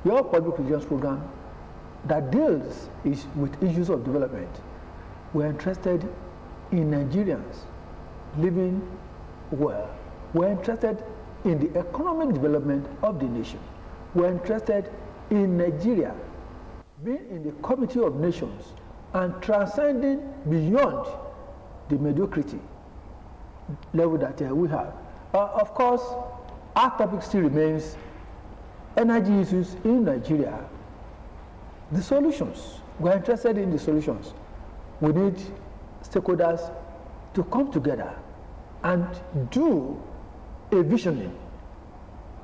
your public relations program that deals with issues of development. We're interested in Nigerians living well. We're interested in the economic development of the nation. We're interested in Nigeria being in the Committee of Nations and transcending beyond the mediocrity level that we have. Of course, our topic still remains energy issues in Nigeria. The solutions, we're interested in the solutions. We need stakeholders to come together and do a visioning,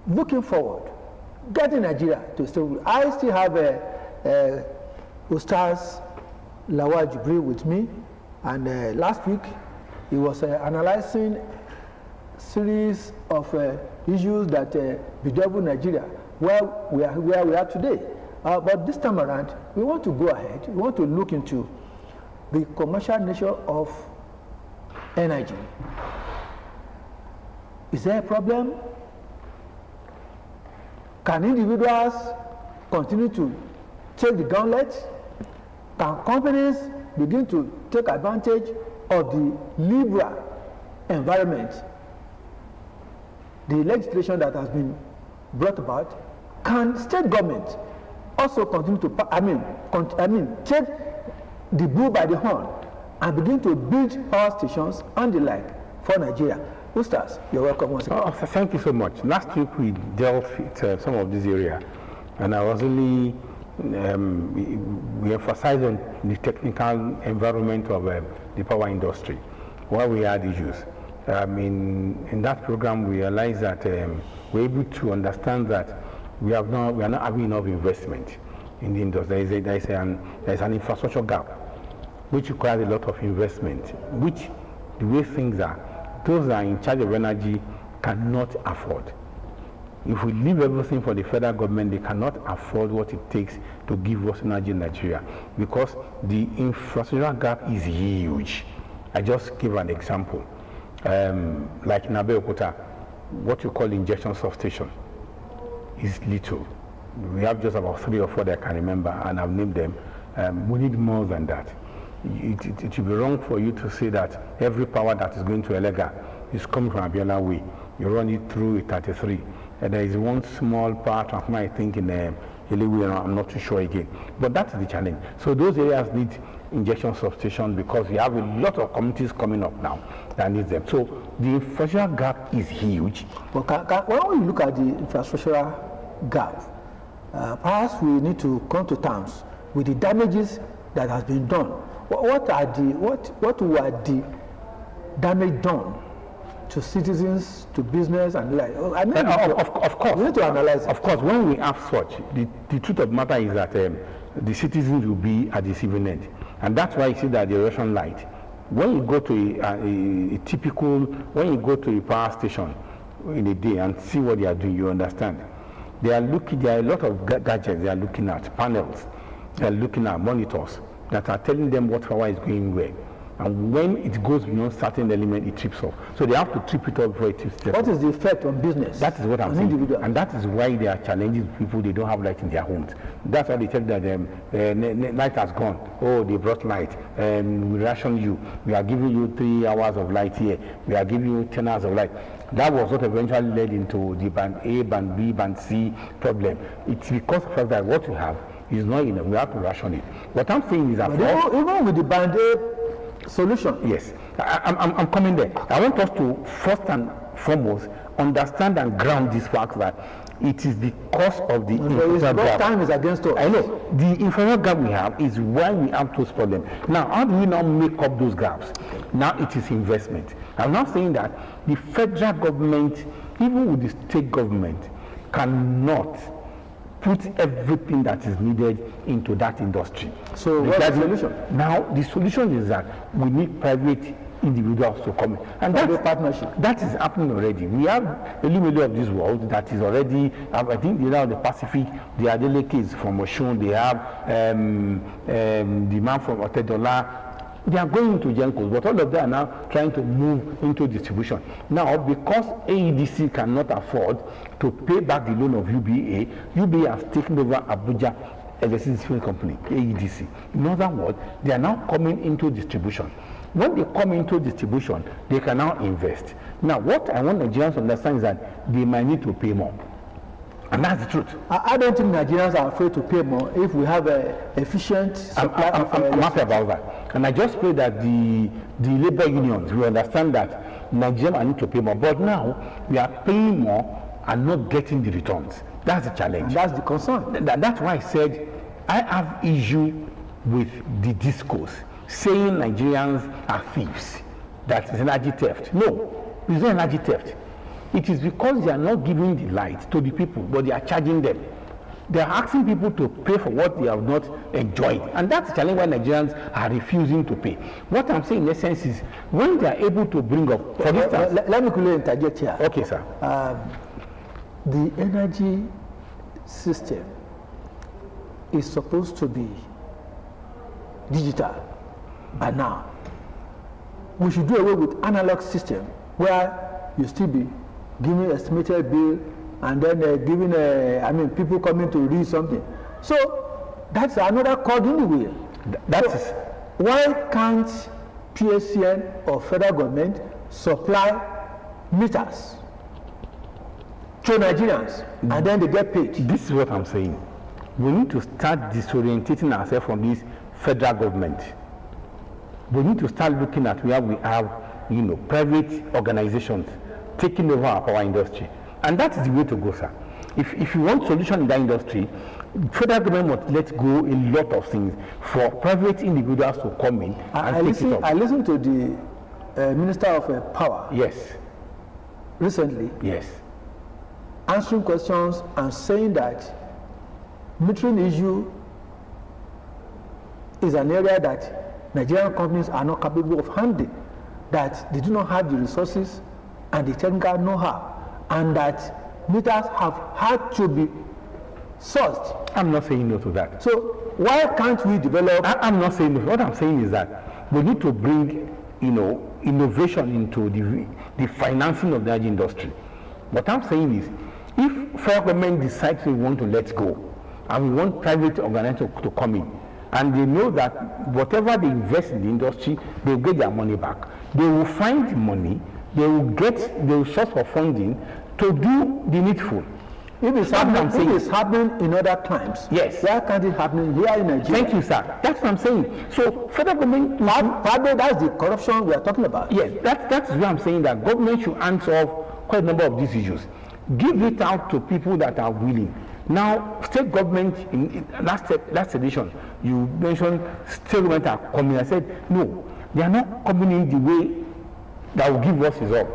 looking forward, getting Nigeria to a stable. I still have Ustaz Lawal Jibril with me, and last week he was analyzing a series of issues that bedevil Nigeria, where we are today. But this time around, we want to go ahead. We want to look into the commercial nature of energy. Is there a problem? Can individuals continue to take the gauntlet? Can companies begin to take advantage of the liberal environment, the legislation that has been brought about? Can state government also continue to take the bull by the horn and begin to build power stations and the like for Nigeria? Ustaz, you're welcome once again. Thank you so much. Last week we dealt with some of this area, and I was only we emphasized on the technical environment of the power industry, where we had issues. In that program, we realized that we're able to understand that we are not having enough investment in the industry. There is an infrastructure gap, which requires a lot of investment, which the way things are, those that are in charge of energy cannot afford. If we leave everything for the federal government, they cannot afford what it takes to give us energy in Nigeria, because the infrastructure gap is huge. I just give an example. Like in Abeokuta, what you call injection substation is little. We have just about 3 or 4 that I can remember, and I've named them. We need more than that. It would be wrong for you to say that every power that is going to Elega is coming from Abiola Way. You run it through 33. And there is one small part of my thinking, I'm not too sure again. But that's the challenge. So those areas need injection substations, because we have a lot of communities coming up now that need them. So the infrastructure gap is huge. Well, when we look at the infrastructure gap, perhaps we need to come to terms with the damages that has been done. What were the damage done to citizens, to business, and like? Of course, we need to analyze it. Of course, when we have such, the truth of the matter is that the citizens will be at the receiving end, and that's why you see that the Russian light. When you go to when you go to a power station in a day and see what they are doing, you understand. There are a lot of gadgets they are looking at, panels, they are looking at monitors that are telling them what power is going where. And when it goes beyond certain element, it trips off. So they have to trip it off before it trips. What is the effect on business? That is what I'm saying. Individual. And that is why they are challenging people. They don't have light in their homes. That's why they tell them light has gone. Oh, they brought light. We ration you. We are giving you 3 hours of light here. We are giving you 10 hours of light. That was what eventually led into the band A, band B, band C problem. It's because of the fact that what we have is not enough. We have to ration it. What I'm saying is that even with the band A solution. Yes, I'm coming there. I want us to first and foremost understand and ground this fact that it is the cause of the infrastructure gap. Time is against us. I know. The infrastructure gap we have is why we have those problems. Now, how do we now make up those gaps? Now it is investment. I'm not saying that the federal government, even with the state government, cannot put everything that is needed into that industry. So what's the solution? Now the solution is that we need private individuals to come in, and that's a partnership. That is happening already. We have a little of this world that is already. I think the Pacific. The Adele case from Oshun. They have the man from Otedola. They are going into Gencos, but all of them are now trying to move into distribution. Now, because AEDC cannot afford to pay back the loan of UBA, UBA has taken over Abuja Electricity Company, AEDC. In other words, they are now coming into distribution. When they come into distribution, they can now invest. Now, what I want Nigerians to understand is that they might need to pay more. And that's the truth. I don't think Nigerians are afraid to pay more if we have an efficient supply of I'm happy about that. And I just pray that the labor unions will understand that Nigerians need to pay more. But now, we are paying more and not getting the returns. That's the challenge. And that's the concern. That's why I said I have issue with the discourse saying Nigerians are thieves, that is energy theft. No, it's not energy theft. It is because they are not giving the light to the people, but they are charging them. They are asking people to pay for what they have not enjoyed. And that's the challenge why Nigerians are refusing to pay. What I'm saying in essence is, when they are able to bring up, for instance... Let me quickly interject here. Okay, sir. The energy system is supposed to be digital by now. We should do away with analog system where you still be giving estimated bill and then giving people coming to read something. So that's another cog in the wheel. Why can't PSCN or federal government supply meters to Nigerians and then they get paid? This is what I'm saying. We need to start disorientating ourselves from this federal government. We need to start looking at where we have, private organizations taking over our power industry. And that is the way to go, sir. If you want solution in that industry, federal government must let go a lot of things for private individuals to come in and take it up. I listened to the Minister of Power. Yes. Recently. Yes. Answering questions and saying that metering issue is an area that Nigerian companies are not capable of handling, that they do not have the resources and the technical know-how, and that meters have had to be sourced. I'm not saying no to that. So why can't we develop? I'm not saying no. What I'm saying is that we need to bring, innovation into the financing of the energy industry. What I'm saying is, if federal government decides we want to let go, and we want private organizations to come in, and they know that whatever they invest in the industry, they will get their money back. They will find the money, they will source for funding to do the needful. If it's happening in other times, yes. Why can't it happen here in Nigeria? Thank you, sir. That's what I'm saying. So federal government, that's the corruption we are talking about. Yes, that's why I'm saying that government should answer quite a number of these issues. Give it out to people that are willing. Now, state government, in last edition, you mentioned state government are coming. I said, no, they are not coming in the way that will give us result.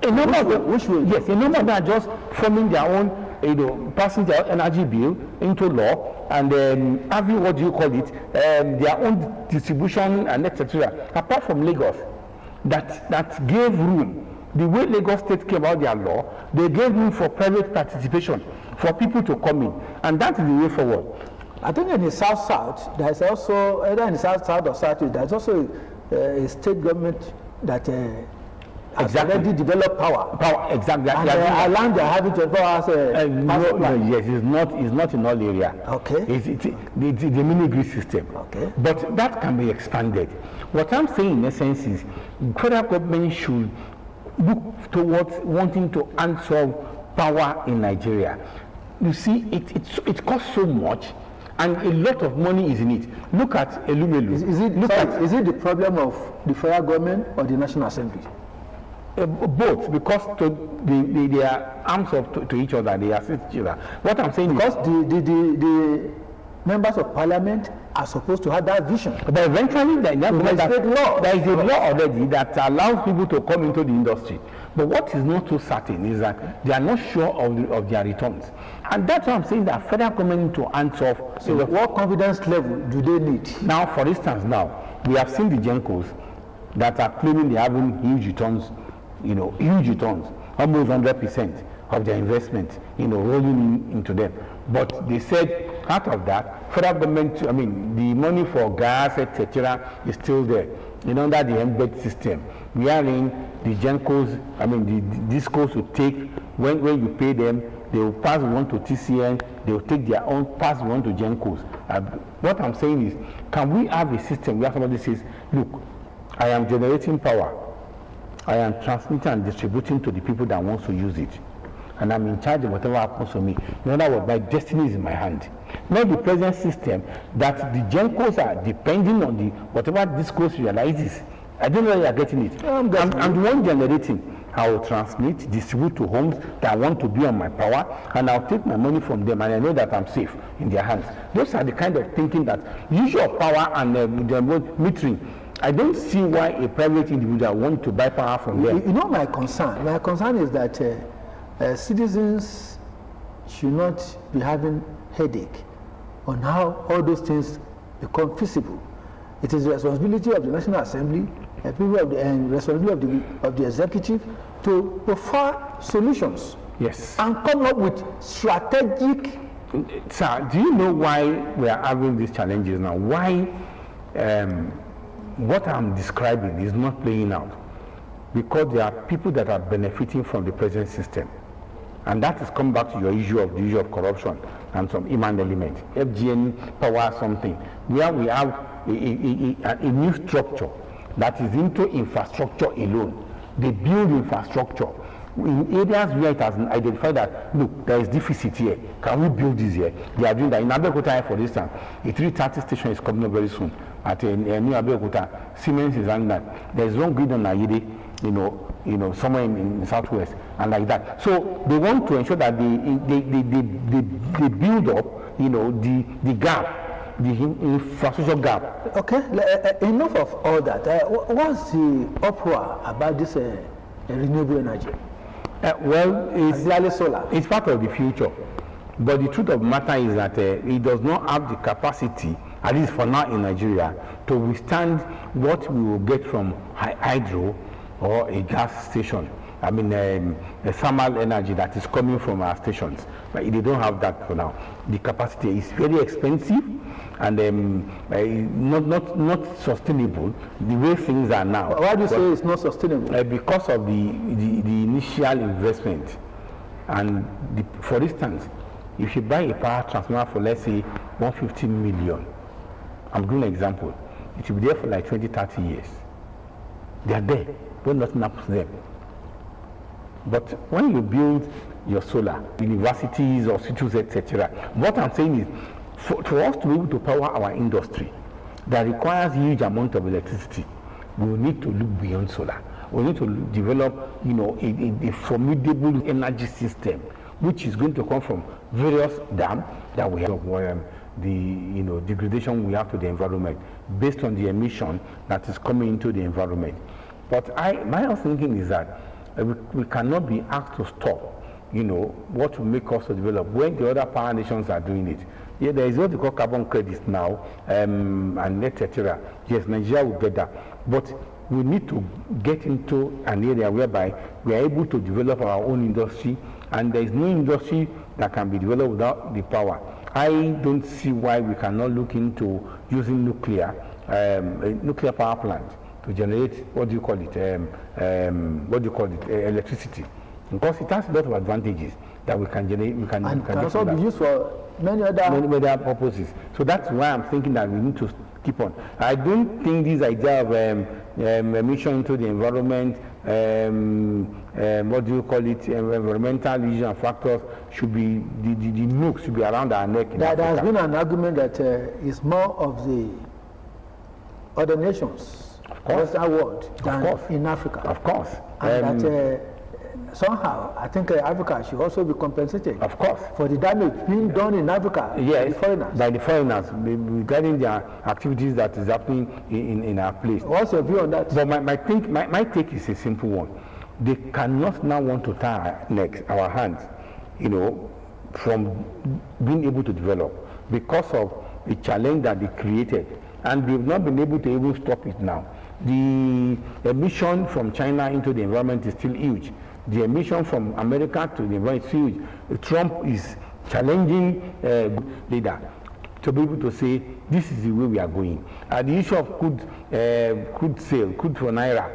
A number of them are just forming their own, passing their energy bill into law and having, their own distribution and etc. Apart from Lagos, that gave room. The way Lagos State came out their law, they gave room for private participation, for people to come in, and that is the way forward. I think in the South, there's also, either in the South or South, there's also a state government that has already developed power. Exactly. And our land they are having 24 hours. Yes, it's not in all area. Okay. It's the mini grid system. Okay. But that can be expanded. What I'm saying in essence is, federal government should look towards wanting to unsolve power in Nigeria. You see, it costs so much, and a lot of money is in it. Look at Elumelu. Is it the problem of the federal government or the National Assembly? Both, because they are arms to each other, they assist each other. What I'm saying because the members of parliament are supposed to have that vision. But eventually there is a law already that allows people to come into the industry. But what is not so certain is that they are not sure of their returns. And that's why I'm saying that federal government to answer. So what confidence level do they need? Now, for instance, we have seen the Gencos that are claiming they're having huge returns, almost 100% of their investment, rolling into them. But they said out of that, federal government, the money for gas, etc., is still there. Under the embed system, we are in the GENCOs, the DISCOs will take, when you pay them, they will pass one to TCN, they will take their own, pass one to GENCOs. What I'm saying is, can we have a system where somebody says, look, I am generating power, I am transmitting and distributing to the people that wants to use it, and I'm in charge of whatever happens to me. In other words, my destiny is in my hand. Not the present system that the GENCOs are depending on the whatever DISCOs realizes. I don't know where you are getting it. I'm the one generating. I will transmit, distribute to homes that want to be on my power, and I'll take my money from them, and I know that I'm safe in their hands. Those are the kind of thinking that use your power and metering. I don't see why a private individual wants to buy power from them. My concern is that citizens should not be having headache on how all those things become feasible. It is the responsibility of the National Assembly and responsibility of the executive to prefer solutions. Yes. And come up with strategic. Sir, do you know why we are having these challenges now? Why what I'm describing is not playing out? Because there are people that are benefiting from the present system. And that is come back to your issue of corruption and some human element. FGN power something, where we have a new structure that is into infrastructure alone. They build infrastructure in areas where it has identified that, look, there is deficit here. Can we build this here? They are doing that. In Abeokuta, for instance, a 330 station is coming up very soon. At a new Abeokuta, Siemens is running that. There is one grid on Ayede, somewhere in southwest, and like that. So they want to ensure that they build up, the gap, the infrastructure gap. Okay, enough of all that. What's the uproar about this renewable energy? It's solar. It's part of the future. But the truth of the matter is that it does not have the capacity, at least for now in Nigeria, to withstand what we will get from hydro or a gas station. A thermal energy that is coming from our stations. But they don't have that for now. The capacity is very expensive and not sustainable the way things are now. Why do you say it's not sustainable? Because of the initial investment. And for instance, if you buy a power transformer for, let's say, 150 million, I'm giving an example, it will be there for like 20, 30 years. They are there, but nothing happens to them. But when you build your solar, universities, hospitals, etc., what I'm saying is, for us to be able to power our industry that requires huge amount of electricity, we will need to look beyond solar. We need to develop, a formidable energy system, which is going to come from various dams that we have, the degradation we have to the environment based on the emission that is coming into the environment. But my own thinking is that we cannot be asked to stop, what will make us to develop when the other power nations are doing it. Yeah, there is what they call carbon credits now, and etc. Yes, Nigeria will get that. But we need to get into an area whereby we are able to develop our own industry, and there is no industry that can be developed without the power. I don't see why we cannot look into using nuclear power plant to generate electricity, because it has a lot of advantages that we can generate. We can also be used for many other purposes. So that's why I'm thinking that we need to keep on. I don't think this idea of emission into the environment, environmental issues and factors should be the nukes should be around our neck. There has been an argument that it's more of the other nations, Western world, than in Africa. Of course. And that somehow, I think Africa should also be compensated. Of course. For the damage being done in Africa by the foreigners regarding their activities that is happening in our place. What's your view on that? But my take is a simple one. They cannot now want to tie our hands, from being able to develop because of the challenge that they created. And we've not been able to even stop it now. The emission from China into the environment is still huge. The emission from America to the environment is huge. Trump is challenging leader to be able to say this is the way we are going. The issue of crude for naira.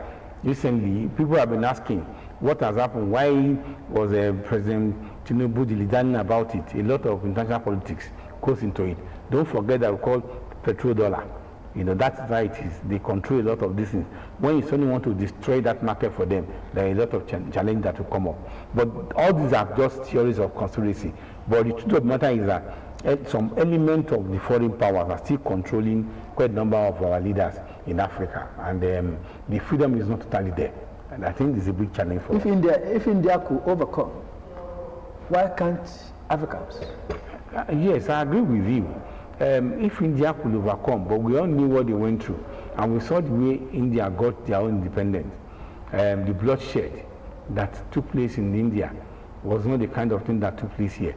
Recently, people have been asking what has happened. Why was President Tinubu dilly-dallying about it? A lot of international politics goes into it. Don't forget that we call petrodollar. That's why it is. They control a lot of these things. When you suddenly want to destroy that market for them, there are a lot of challenge that will come up. But all these are just theories of conspiracy. But the truth of the matter is that some element of the foreign powers are still controlling quite a number of our leaders in Africa, and the freedom is not totally there. And I think this is a big challenge for us. If India could overcome, why can't Africans? Yes, I agree with you. If India could overcome, but we all knew what they went through, and we saw the way India got their own independence. The bloodshed that took place in India was not the kind of thing that took place here.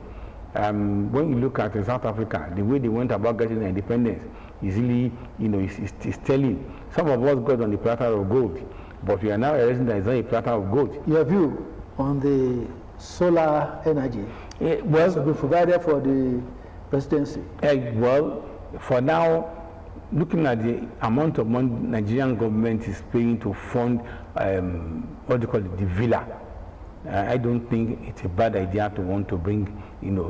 When you look at South Africa, the way they went about getting their independence is really, it's telling. Some of us got on the platter of gold, but we are now realizing that it's not a platter of gold. Your view on the solar energy to be provided for the presidency? Well, for now, looking at the amount of money Nigerian government is paying to fund what do you call it, the villa, I don't think it's a bad idea to want to bring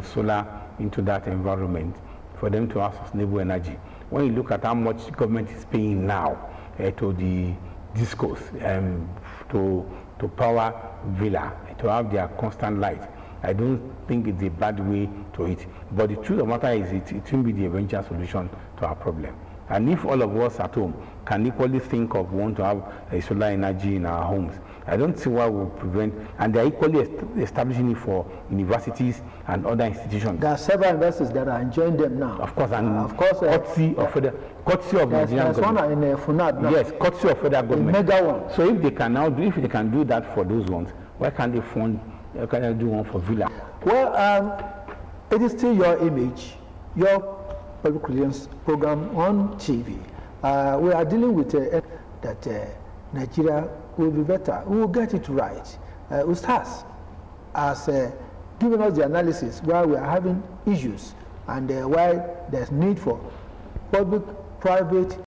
solar into that environment for them to have sustainable energy. When you look at how much government is paying now to the discos, to power villa, to have their constant light, I don't think it's a bad way to it. But the truth of the matter is it will be the eventual solution to our problem. And if all of us at home can equally think of want to have a solar energy in our homes, I don't see why we will prevent, and they're equally establishing it for universities and other institutions. There are several investors that are enjoying them now. Of course, and courtesy of Nigerian government. One in FUNAD now. Yes, courtesy of federal government. Mega one. So if they can do that for those ones, why can't they do one for villa? Well, it is still your image, your public relations program on TV. We are dealing with that Nigeria will be better. We will get it right. Ustaz has given us the analysis why we are having issues and why there's need for public-private